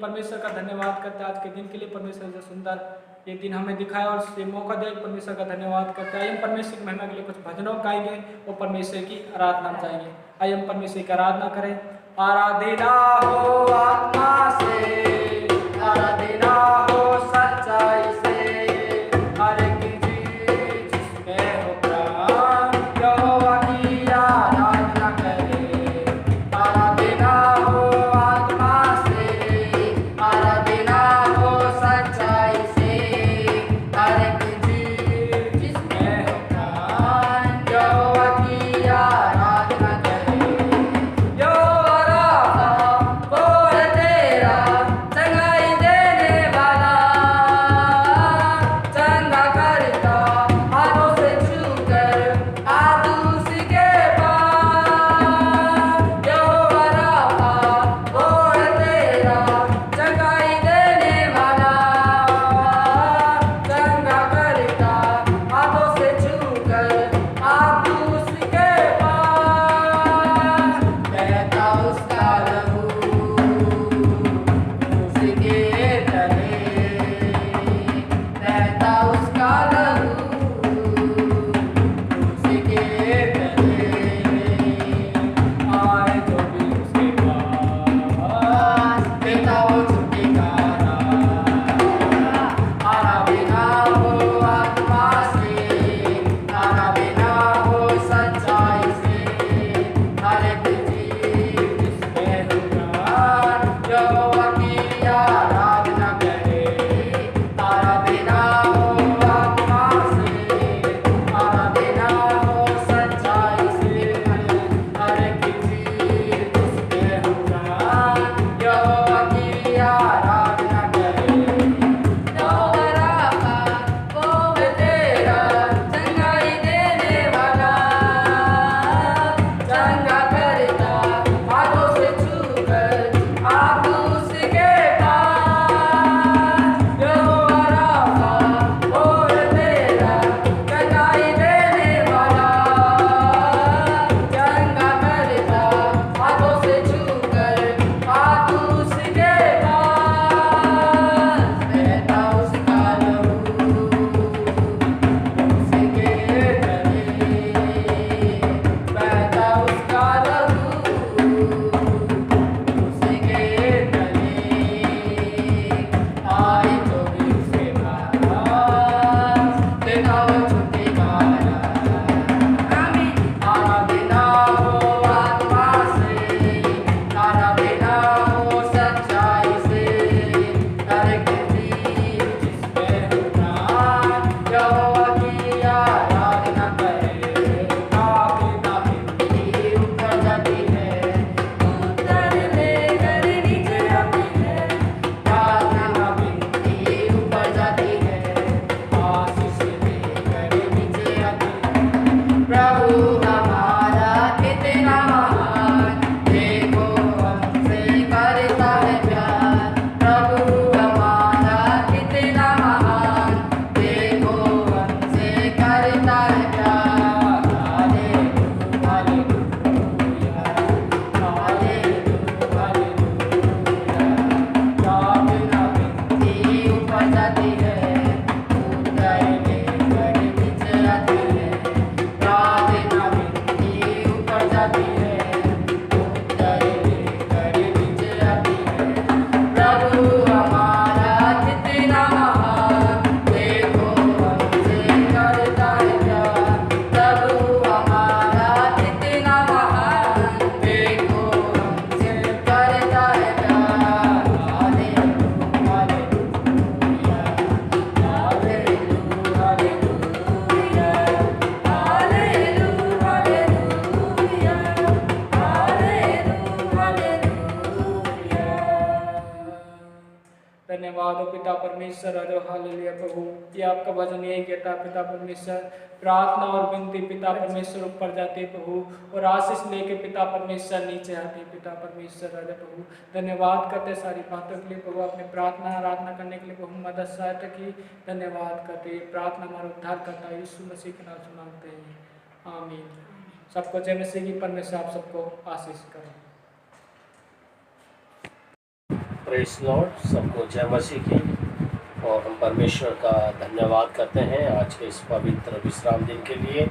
परमेश्वर का धन्यवाद करते हैं आज के दिन के लिए। परमेश्वर जो सुंदर ये दिन हमें दिखाया और ये मौका दिया, परमेश्वर का धन्यवाद करते हैं। आइए हम परमेश्वर की महिमा के लिए कुछ भजनों गाएंगे और परमेश्वर की आराधना चाहेंगे। आइए हम परमेश्वर की आराधना करें। आराधना हो आत्मा से, आराधना हो सच्चाई से, हर एक चीज जिसमें हो प्राण यहोवा की आराधना करें। आराधना हो आत्मा से, आराधना हो सच्चाई से, हर एक चीज जिसमें हो प्राण यहोवा की आराधना करें। यहोवा राफा वो है तेरा चंगाई देने वाला, चंगा करता हाथों से छूकर आ तू उसी के पास। यहोवा राफा वो है तेरा चंगाई देने वाला, चंगा करता हाथों से छूकर आ तू उसी के पास। बहता उसका लहू उसी के तले, बहता उसका लहू उसी के तले, आए जो भी उसके पास देता वो छुटकारा। आराधना हो आत्मा से, आराधना हो सच्चाई से, हर एक चीज जिसमें हो प्राण यहोवा की आराधना करें। आराधना हो आत्मा से, आराधना हो सच्चाई से, हर एक चीज जिसमें हो प्राण यहोवा की आराधना करें। यहोवा राफा वो है तेरा चंगाई देने वाला, चंगा करता हाथों से छूकर आ तू उसी के पास। यहोवा राफा वो है तेरा चंगाई देने वाला, चंगा करता हाथों से छूकर आ तू उसी के पास। बहता उसका लहू उसी के तले, बहता उसका लहू उसी के तले, आए जो भी उसके पास देता वो छुटकारा। आराधना हो आत्मा से, आराधना हो सच्चाई से, हर एक चीज जिसमें हो प्राण यहोवा की आराधना करें। आराधना मिट्टी ऊपर जाती है, उतर लेकर नीचे आती है। आराधना मिट्टी ऊपर जाती है, आशीष लेकर नीचे आती है। प्रभु हमारा कितना महान, देखो हमसे करता है प्यार। प्रभु हमारा कितना महान, देखो हमसे करता है प्यार। Hallelujah hallelujah hallelujah hallelujah. प्रार्थना मिट्टी ऊपर जाती है, उतर लेकर नीचे आती है। प्रार्थना मिट्टी ऊपर जाती है, उतर लेकर नीचे आती है। प्रभु हमारा कितना महान, देखो हमसे करता है प्यार। प्रभु हमारा कितना महान, देखो हमसे करता है प्यार। Hallelujah hallelujah hallelujah hallelujah hallelujah hallelujah hallelujah. धन्यवाद हो पिता परमेश्वर। अरे हालेलुया प्रभु, ये आपका वचन यही कहता है पिता परमेश्वर, प्रार्थना और विनती पिता परमेश्वर ऊपर जाते हैं प्रभु, और आशीष लेके पिता परमेश्वर नीचे आते हैं पिता परमेश्वर। अरे प्रभु धन्यवाद करते हैं सारी बातों के लिए प्रभु, अपने प्रार्थना आराधना करने के लिए प्रभु मदद सहायता की धन्यवाद करते हैं। प्रार्थना हमारा उद्धार करता है, यीशु मसीह के नाम से मांगते हैं, आमीन। सबको जय मसीह की। परमेश्वर आप सबको आशीष करें। प्रेस लॉर्ड, सबको जय मसीह की। और हम परमेश्वर का धन्यवाद करते हैं आज के इस पवित्र विश्राम दिन के लिए।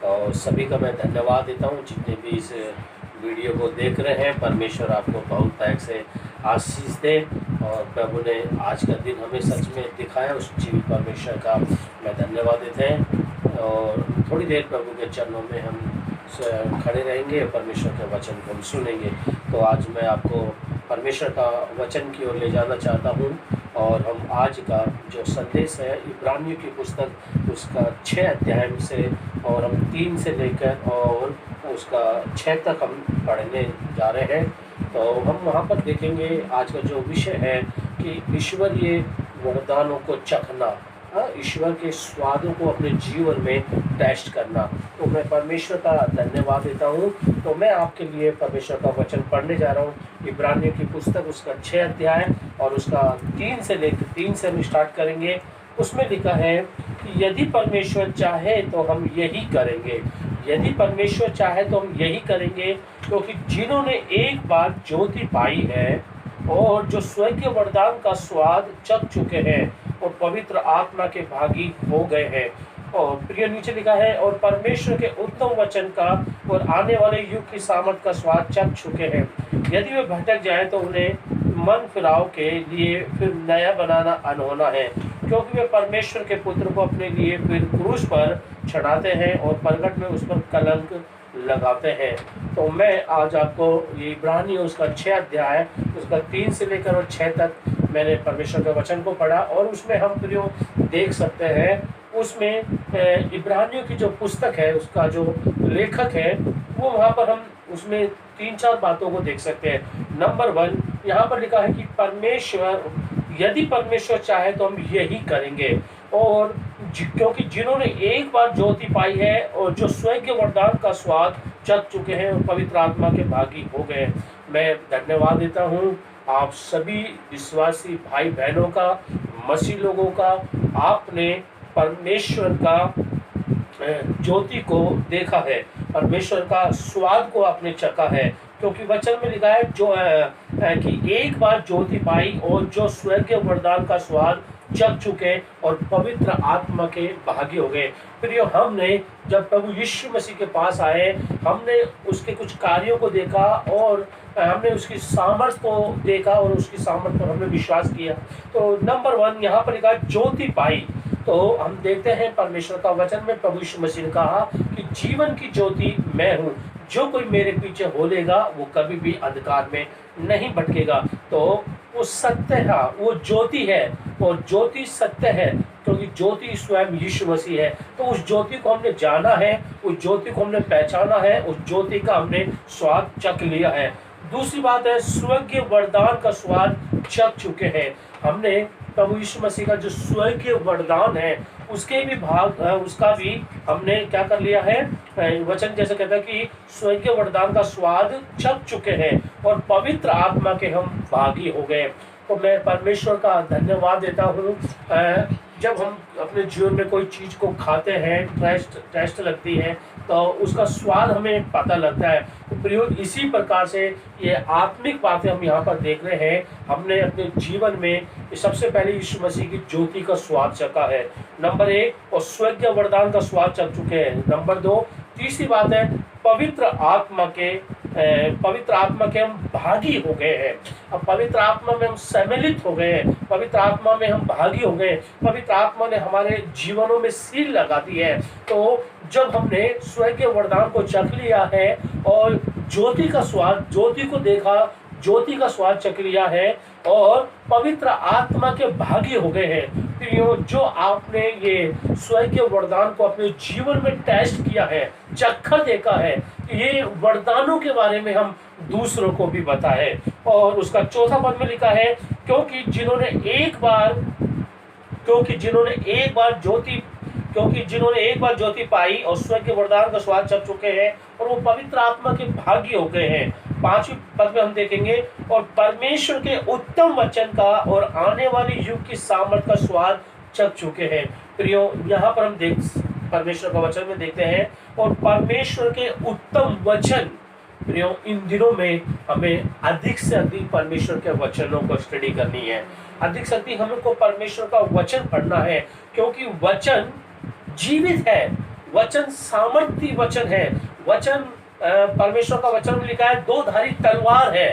और सभी का मैं धन्यवाद देता हूँ जितने भी इस वीडियो को देख रहे हैं। परमेश्वर आपको बहुत पैक से आशीष दे। और प्रभु ने आज का दिन हमें सच में दिखाया, उस जीवित परमेश्वर का मैं धन्यवाद देते हैं। और थोड़ी देर प्रभु के चरणों में हम खड़े रहेंगे, परमेश्वर के वचन को हम सुनेंगे। तो आज मैं आपको परमेश्वर का वचन की ओर ले जाना चाहता हूँ। और हम आज का जो संदेश है इब्रानियों की पुस्तक उसका 6 अध्याय से, और हम 3 से लेकर और उसका 6 तक हम पढ़ने जा रहे हैं। तो हम वहाँ पर देखेंगे आज का जो विषय है कि ईश्वरीय वरदानों को चखना, ईश्वर के स्वादों को अपने जीवन में टेस्ट करना। तो मैं परमेश्वर का धन्यवाद देता हूँ। तो मैं आपके लिए परमेश्वर का वचन पढ़ने जा रहा हूँ। इब्रानियों की पुस्तक उसका 6 अध्याय और उसका 3 से लेकर 3 से हम स्टार्ट करेंगे। उसमें लिखा है कि यदि परमेश्वर चाहे तो हम यही करेंगे, यदि परमेश्वर चाहे तो हम यही करेंगे, क्योंकि जिन्होंने एक बार ज्योति पाई है और जो स्वर्गीय वरदान का स्वाद चख चुके हैं और पवित्र आत्मा के भागी हो गए हैं। और प्रिय नीचे लिखा है, और परमेश्वर के उत्तम वचन का और आने वाले युग की सामर्थ का स्वाद चख चुके हैं। यदि वे भटक जाए तो उन्हें मन फिराव के लिए फिर नया बनाना अनहोना है, क्योंकि वे परमेश्वर के पुत्र को अपने लिए फिर क्रूस पर चढ़ाते हैं और प्रगट में उस पर कलंक लगाते हैं। तो मैं आज आपको ये इब्रानी उसका 6 अध्याय उसका 3 से लेकर और 6 तक मैंने परमेश्वर के वचन को पढ़ा। और उसमें हम प्रियो देख सकते हैं, उसमें इब्रानियों की जो पुस्तक है उसका जो लेखक है वो वहाँ पर हम उसमें 3-4 बातों को देख सकते हैं। नंबर 1 यहाँ पर लिखा है कि परमेश्वर, यदि परमेश्वर चाहे तो हम यही करेंगे। और क्योंकि जिन्होंने एक बार ज्योति पाई है और जो स्वर्गीय वरदान का स्वाद चख चुके हैं और पवित्र आत्मा के भागी हो गए। मैं धन्यवाद देता हूँ आप सभी विश्वासी भाई बहनों का, मसीह लोगों का। आपने परमेश्वर का ज्योति को देखा है, परमेश्वर का स्वाद को आपने चखा है। क्योंकि वचन में लिखा है जो कि एक बार ज्योति पाई और जो स्वर्गीय वरदान का स्वाद चख चुके और पवित्र आत्मा के भागी हो गए। फिर हमने जब प्रभु यीशु मसीह के पास आए, हमने उसके कुछ कार्यों को देखा और हमने उसकी सामर्थ को देखा और उसकी सामर्थ पर हमने विश्वास किया। तो नंबर 1 यहाँ पर लिखा ज्योति पाई। तो हम देखते हैं परमेश्वर का वचन में प्रभु यीशु मसीह ने कहा कि जीवन की ज्योति मैं हूँ, जो कोई मेरे पीछे हो लेगा वो कभी भी अंधकार में नहीं भटकेगा। तो वो सत्य है, वो ज्योति है और ज्योति सत्य है, क्योंकि ज्योति स्वयं यीशु मसीह है। तो उस ज्योति को हमने जाना है, उस ज्योति को हमने पहचाना है, उस ज्योति का हमने स्वाद चख लिया है। दूसरी बात है, स्वर्गीय वरदान का स्वाद चख चुके हैं। हमने प्रभु यीशु मसीह का जो स्वर्गीय वरदान है उसके भी भाग, उसका भी हमने क्या कर लिया है। वचन जैसे कहता है कि स्वर्गीय वरदान का स्वाद चख चुके हैं और पवित्र आत्मा के हम भागी हो गए। तो मैं परमेश्वर का धन्यवाद देता हूँ। जब हम अपने जीवन में कोई चीज़ को खाते हैं, टेस्ट लगती है, तो उसका स्वाद हमें पता लगता है। तो प्रयोग इसी प्रकार से ये आत्मिक बातें हम यहाँ पर देख रहे हैं। हमने अपने जीवन में सबसे पहले यीशु मसीह की ज्योति का स्वाद चखा है, नंबर 1, और स्वर्गीय वरदान का स्वाद चख चुके हैं, नंबर 2। तीसरी बात है पवित्र आत्मा के हम भागी हो गए हैं। अब पवित्र आत्मा में हम सम्मिलित हो गए हैं, पवित्र आत्मा में हम भागी हो गए, पवित्र आत्मा ने हमारे जीवनों में सील लगा दी है। तो जब हमने स्वर्गीय वरदान को चख लिया है और ज्योति का स्वाद, ज्योति को देखा, ज्योति का स्वाद चख लिया है और पवित्र आत्मा के भागी हो गए हैं, फिर जो आपने ये स्वर्गीय वरदान को अपने जीवन में टेस्ट किया है, चखा देखा है, ये वरदानों के बारे में हम दूसरों को भी बताएं। और उसका 4था पद में लिखा है, क्योंकि जिन्होंने एक बार ज्योति पाई और स्वर्गीय वरदान का स्वाद चख चुके हैं और वो पवित्र आत्मा के भागी हो गए हैं। 5वें पद में हम देखेंगे, और परमेश्वर के उत्तम वचन का और आने वाले युग की सामर्थ का स्वाद चख चुके हैं। प्रियो, यहाँ पर हम परमेश्वर का वचन में देखते हैं, और परमेश्वर के उत्तम वचन प्रियो, इन दिनों में हमें अधिक से अधिक परमेश्वर के वचनों को स्टडी करनी है। अधिक से अधिक हमको परमेश्वर का वचन पढ़ना है, क्योंकि वचन जीवित है, वचन सामर्थी वचन है। वचन परमेश्वर का वचन में लिखा है दो धारी तलवार है।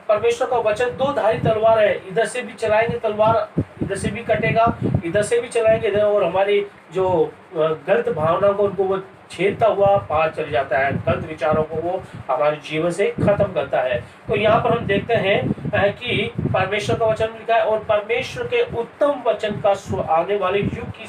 परमेश्वर का वचन दो धारी तलवार है, इधर से भी चलाएंगे तलवार, इधर से भी कटेगा, इधर से भी चलाएंगे इधर, और हमारी जो गलत भावना को उनको वो छेदता हुआ पार चल जाता है, गलत विचारों को वो हमारे जीवन से खत्म करता है। तो यहाँ पर हम देखते हैं कि परमेश्वर का वचन लिखा है, और परमेश्वर के उत्तम वचन का आने वाले युग की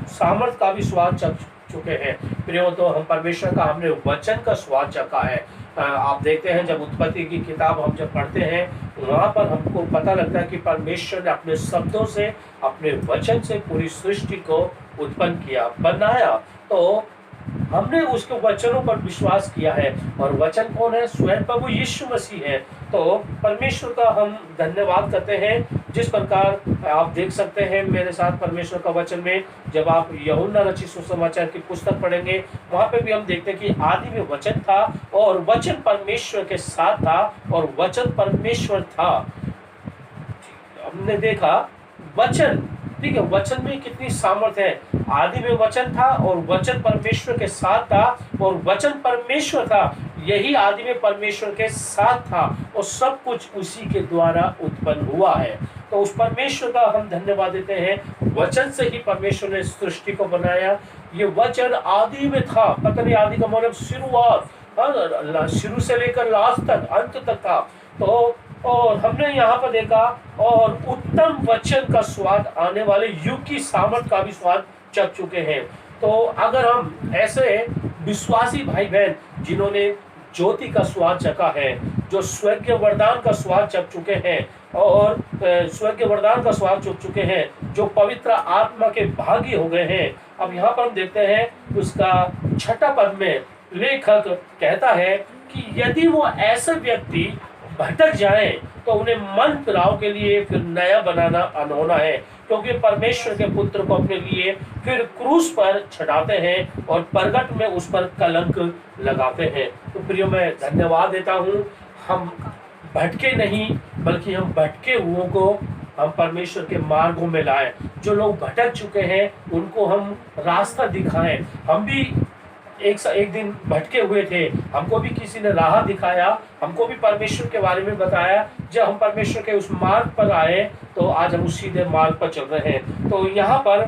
सामर्थ का भी स्वाद चख चुके हैं। प्रियो, तो हम परमेश्वर का हमने वचन का स्वाद चखा है। आप देखते हैं जब उत्पत्ति की किताब हम जब पढ़ते हैं, वहां पर हमको पता लगता है कि परमेश्वर ने अपने शब्दों से, अपने वचन से पूरी सृष्टि को उत्पन्न किया, बनाया। तो हमने उसके वचनों पर विश्वास किया है, और वचन कौन है? स्वयं प्रभु यीशु मसीह है। तो परमेश्वर का हम धन्यवाद करते हैं। जिस प्रकार आप देख सकते हैं मेरे साथ परमेश्वर का वचन में, जब आप यूहन्ना रचित सुसमाचार की पुस्तक पढ़ेंगे, वहां पे भी हम देखते हैं कि आदि में वचन था, और वचन परमेश्वर के साथ था, और वचन परमेश्वर था। हमने देखा वचन, ठीक है, वचन में कितनी सामर्थ्य है। आदि में वचन था, और वचन परमेश्वर के साथ था, और वचन परमेश्वर था। यही आदि में परमेश्वर के साथ था, और सब कुछ उसी के द्वारा उत्पन्न हुआ है। तो उस परमेश्वर का हम धन्यवाद देते हैं। वचन से ही परमेश्वर ने सृष्टि को बनाया। ये वचन आदि में था। पता नहीं आदि का मतलब शुरुआत, शुरू से लेकर लास्ट तक, अंत तक था। तो और हमने यहाँ पर देखा, और उत्तम वचन का स्वाद आने वाले युग की सामर्थ का भी स्वाद चख चुके हैं। तो अगर हम ऐसे विश्वासी भाई बहन जिन्होंने ज्योति का स्वाद चखा है, जो स्वर्गीय वरदान का स्वाद चख चुके हैं, और स्वर्गीय वरदान का स्वाद चख चुके हैं, जो पवित्र आत्मा के भागी हो गए हैं। अब यहाँ पर हम देखते हैं उसका 6 पद में लेखक कहता है कि यदि वो ऐसे व्यक्ति भटक जाए तो उन्हें मन फिराव के लिए फिर नया बनाना अनहोना है, क्योंकि परमेश्वर के पुत्र को अपने लिए फिर क्रूस पर चढ़ाते हैं, और प्रगट में उस पर कलंक लगाते हैं। तो प्रियो, मैं धन्यवाद देता हूँ, हम भटके नहीं, बल्कि हम भटके हुओं को हम परमेश्वर के मार्गों में लाएं। जो लोग भटक चुके हैं उनको हम रास्ता दिखाएं। हम भी एक दिन भटके हुए थे, हमको भी किसी ने राह दिखाया, हमको भी परमेश्वर के बारे में बताया। जब हम परमेश्वर के उस मार्ग पर आए तो आज हम उस सीधे मार्ग पर चल रहे हैं। तो यहाँ पर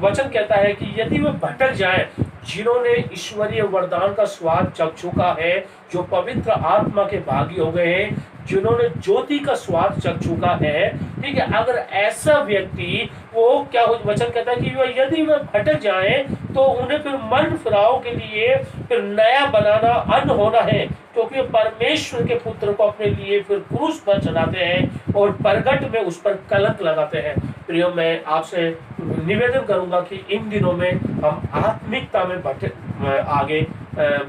वचन कहता है कि यदि वे भटक जाए, जिन्होंने ईश्वरीय वरदान का स्वाद चख चुका है, जो पवित्र आत्मा के भागी हो गए हैं, जिन्होंने ज्योति का स्वाद चख चुका है, ठीक है, अगर ऐसा व्यक्ति वो क्या वचन कहता है कि यदि वे भटक जाएं तो उन्हें फिर मन फिराव के लिए फिर नया बनाना अनहोना है, क्योंकि परमेश्वर के पुत्र को अपने लिए फिर क्रूस पर चढ़ाते हैं और प्रगट में उस पर कलंक लगाते हैं। प्रियो, मैं आपसे निवेदन करूंगा कि इन दिनों में हम आत्मिकता में आगे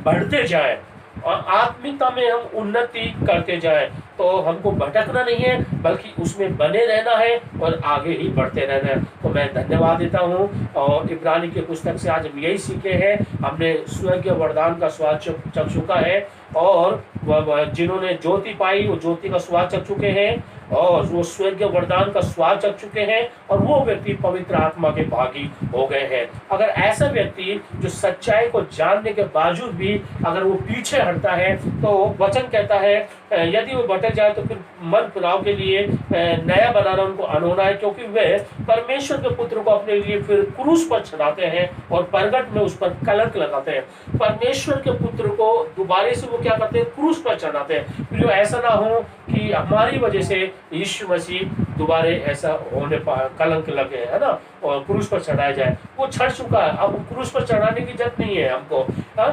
बढ़ते जाएं और आत्मिकता में हम उन्नति करते जाएं। तो हमको भटकना नहीं है, बल्कि उसमें बने रहना है और आगे ही बढ़ते रहना है। तो मैं धन्यवाद देता हूँ। और इब्रानी की पुस्तक से आज हम यही सीखे हैं, हमने स्वर्गीय वरदान का स्वाद चख चुका है, और जिन्होंने ज्योति पाई वो ज्योति का स्वाद चख चुके हैं, और वो स्वर्गीय वरदान का स्वाद चख चुके हैं, और वो व्यक्ति पवित्र आत्मा के भागी हो गए हैं। अगर ऐसा व्यक्ति जो सच्चाई को जानने के बावजूद भी अगर वो पीछे हटता है, तो वचन कहता है यदि वो भटक जाए तो फिर मन फिराव के लिए नया बनाना उनको अनहोना है, क्योंकि वे परमेश्वर के पुत्र को अपने लिए फिर क्रूस पर चढ़ाते हैं और प्रगट में उस पर कलंक लगाते हैं। परमेश्वर के पुत्र को दोबारा से वो क्या करते हैं? क्रूस पर चढ़ाते हैं। फिर ऐसा ना हो कि हमारी वजह से यीशु मसीह दोबारा ऐसा होने पर कलंक लगे, है ना, और क्रूस पर चढ़ाया जाए। वो चढ़ चुका है, अब क्रूस पर चढ़ाने की जरूरत नहीं है हमको।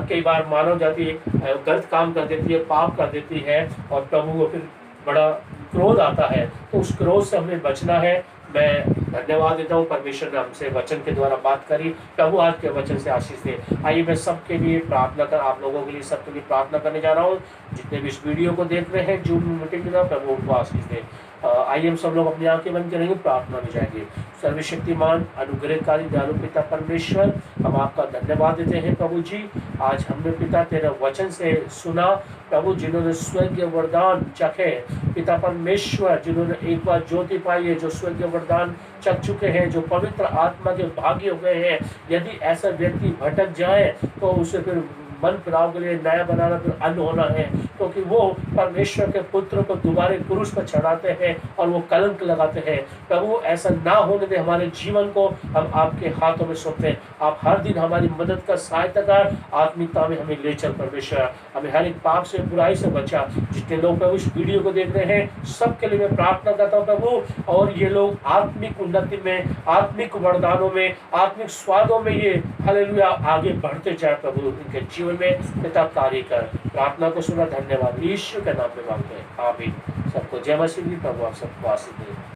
कई बार मानव जाति गलत काम कर देती है, पाप कर देती है, और प्रभु को फिर बड़ा क्रोध आता है। तो उस क्रोध से हमें बचना है। मैं धन्यवाद देता हूँ, परमेश्वर ने हमसे वचन के द्वारा बात करी। प्रभु आज के वचन से आशीष दे। आइए मैं सबके लिए प्रार्थना कर, आप लोगों के लिए, सबके लिए प्रार्थना करने जा रहा हूँ। जितने भी इस वीडियो को देख रहे हैं जूम मीटिंग के द्वारा, प्रभु उनको आशीष दे। आइए हम सब लोग अपनी आंखें बंद करेंगे, प्रार्थना में जाएंगे। सर्वशक्तिमान अनुग्रहकारी दयालु पिता परमेश्वर, हम आपका धन्यवाद देते हैं प्रभु जी। आज हमने पिता तेरा वचन से सुना प्रभु, जिन्होंने स्वर्गीय वरदान चखे पिता परमेश्वर, जिन्होंने एक बार ज्योति पाई है, जो स्वर्गीय वरदान चख चुके हैं, जो पवित्र आत्मा के भागी हो गए हैं, यदि ऐसा व्यक्ति भटक जाए तो उसे फिर मन फिराव के लिए नया बनाना फिर अन्न होना है, क्योंकि वो परमेश्वर के पुत्र को दोबारा क्रूस पर चढ़ाते हैं और वो कलंक लगाते हैं। प्रभु ऐसा ना होने दे, हमारे जीवन को हम आपके हाथों में सौंपते हैं। आप हर दिन हमारी मदद का सहायता कर, आत्मिकता में हमें ले चल परमेश्वर, हमें हर एक पाप से बुराई से बचा। जितने लोग प्रभु इस वीडियो को देख रहे हैं सबके लिए मैं प्रार्थना करता हूँ प्रभु, और ये लोग आत्मिक उन्नति में, आत्मिक वरदानों में, आत्मिक स्वादों में ये हालेलुया आगे बढ़ते जाए प्रभु, इनके जीवन में पिता कार्य कर। प्रार्थना को सुना, धन्यवाद यीशु के नाम में मांगते हैं, आमीन। सबको जय मसीह। प्रभु आप सबको आशीष दे।